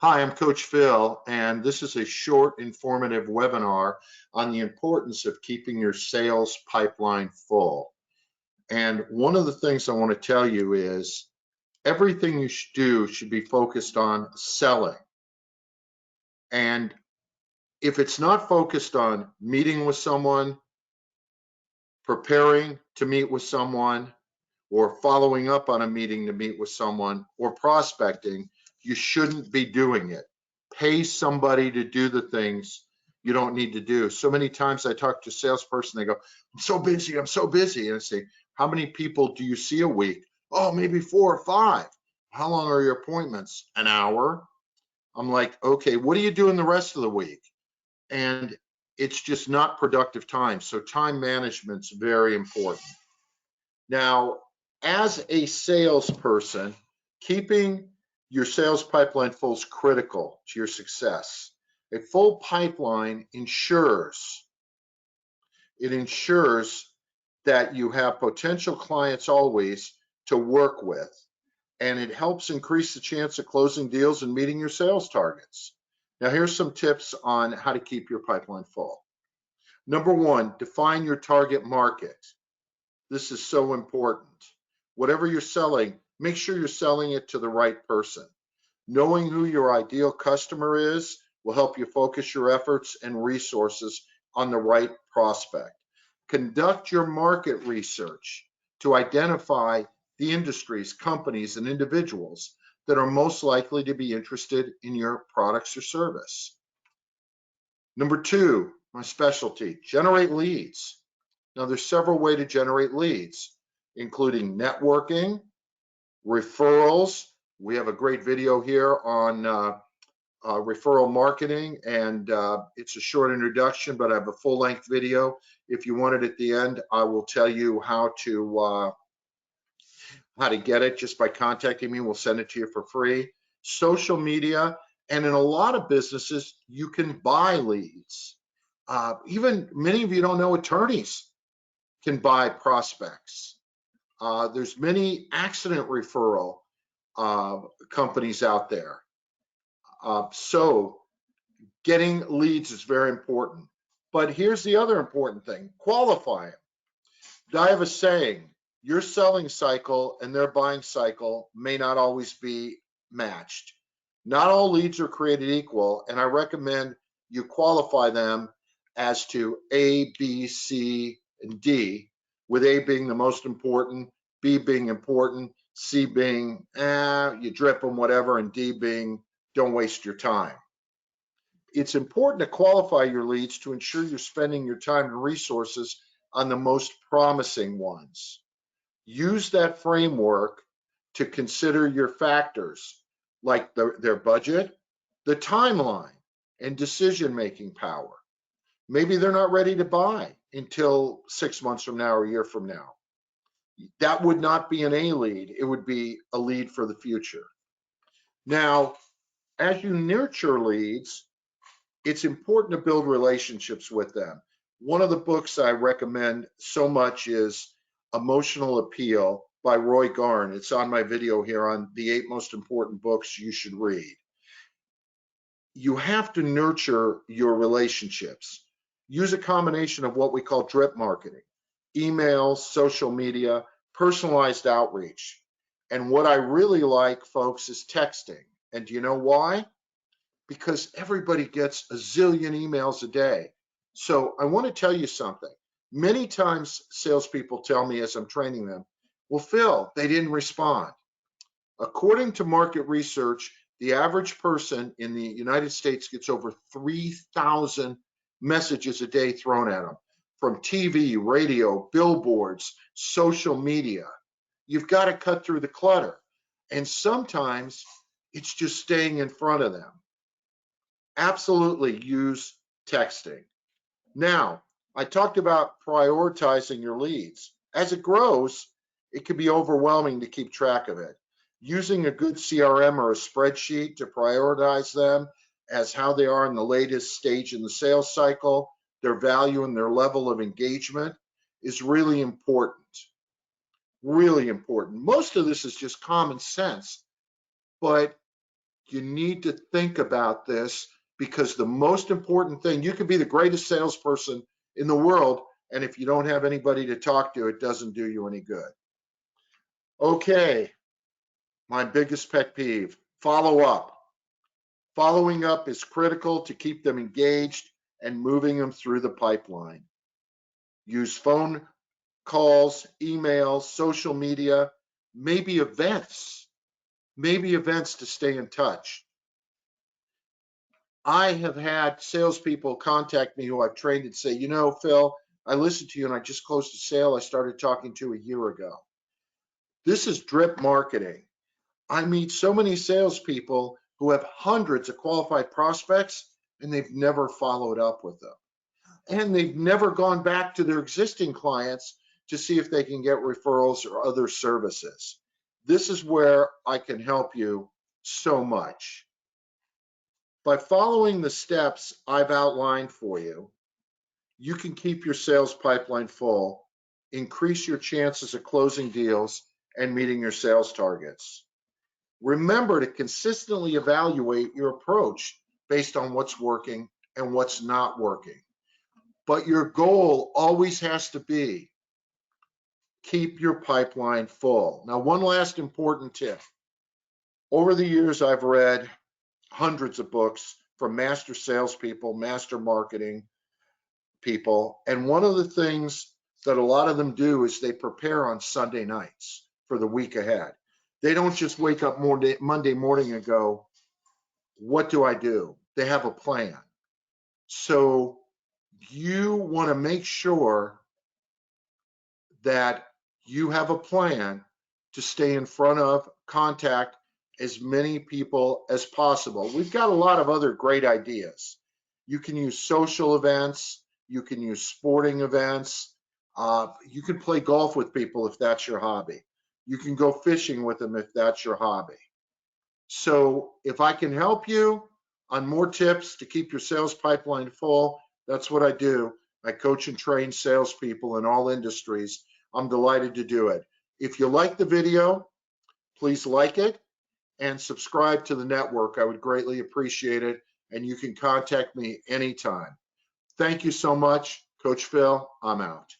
Hi, I'm Coach Phil, and this is a short, informative webinar on the importance of keeping your sales pipeline full. And one of the things I want to tell you is everything you should do should be focused on selling. And if it's not focused on meeting with someone, preparing to meet with someone, or following up on a meeting to meet with someone, or prospecting, you shouldn't be doing it. Pay somebody to do the things you don't need to do. So many times I talk to a salesperson, they go, I'm so busy, I'm so busy. And I say, how many people do you see a week? Oh, maybe 4 or 5. How long are your appointments? An hour. I'm like, okay, what are you doing the rest of the week? And it's just not productive time. So time management's very important. Now, as a salesperson, keeping your sales pipeline full is critical to your success. A full pipeline ensures that you have potential clients always to work with, and it helps increase the chance of closing deals and meeting your sales targets. Now, here's some tips on how to keep your pipeline full. Number one, define your target market. This is so important. Whatever you're selling, make sure you're selling it to the right person. Knowing who your ideal customer is will help you focus your efforts and resources on the right prospect. Conduct your market research to identify the industries, companies, and individuals that are most likely to be interested in your products or service. Number two, my specialty, generate leads. Now, there's several ways to generate leads, including networking, referrals. We have a great video here on referral marketing, and it's a short introduction, but I have a full-length video. If you want it at the end, I will tell you how to get it just by contacting me. We'll send it to you for free. Social media, and in a lot of businesses, you can buy leads. Even many of you don't know attorneys can buy prospects. There's many accident referral companies out there. So getting leads is very important. But here's the other important thing, qualify them. I have a saying, your selling cycle and their buying cycle may not always be matched. Not all leads are created equal, and I recommend you qualify them as to A, B, C, and D, with A being the most important, B being important, C being, you drip them, whatever, and D being, don't waste your time. It's important to qualify your leads to ensure you're spending your time and resources on the most promising ones. Use that framework to consider your factors like their budget, the timeline, and decision-making power. Maybe they're not ready to buy until 6 months from now or a year from now. That would not be an A lead. It would be a lead for the future. Now, as you nurture leads, it's important to build relationships with them. One of the books I recommend so much is Emotional Appeal by Roy Garn. It's on my video here on the 8 most important books you should read. You have to nurture your relationships. Use a combination of what we call drip marketing, emails, social media, personalized outreach. And what I really like, folks, is texting. And do you know why? Because everybody gets a zillion emails a day. So I want to tell you something. Many times salespeople tell me as I'm training them, well, Phil, they didn't respond. According to market research, the average person in the United States gets over 3,000 messages a day thrown at them from TV, radio, billboards, social media. You've got to cut through the clutter. And sometimes it's just staying in front of them. Absolutely use texting. Now, I talked about prioritizing your leads. As it grows, it can be overwhelming to keep track of it. Using a good CRM or a spreadsheet to prioritize them as how they are in the latest stage in the sales cycle, their value and their level of engagement is really important. Really important. Most of this is just common sense, but You need to think about this, because the most important thing, you could be the greatest salesperson in the world, and if you don't have anybody to talk to, it doesn't do you any good. Okay, my biggest pet peeve, follow up. Following up is critical to keep them engaged and moving them through the pipeline. Use phone calls, emails, social media, maybe events to stay in touch. I have had salespeople contact me who I've trained and say, you know, Phil, I listened to you and I just closed a sale I started talking to a year ago. This is drip marketing. I meet so many salespeople who have hundreds of qualified prospects and they've never followed up with them. And they've never gone back to their existing clients to see if they can get referrals or other services. This is where I can help you so much. By following the steps I've outlined for you, you can keep your sales pipeline full, increase your chances of closing deals, and meeting your sales targets. Remember to consistently evaluate your approach based on what's working and what's not working. But your goal always has to be keep your pipeline full. Now, one last important tip. Over the years, I've read hundreds of books from master salespeople, master marketing people, and one of the things that a lot of them do is they prepare on Sunday nights for the week ahead. They don't just wake up Monday morning and go, what do I do? They have a plan. So you want to make sure that you have a plan to stay in front of, contact as many people as possible. We've got a lot of other great ideas. You can use social events, you can use sporting events, you can play golf with people if that's your hobby. You can go fishing with them if that's your hobby. So if I can help you on more tips to keep your sales pipeline full, that's what I do. I coach and train salespeople in all industries. I'm delighted to do it. If you like the video, please like it and subscribe to the network. I would greatly appreciate it. And you can contact me anytime. Thank you so much. Coach Phil, I'm out.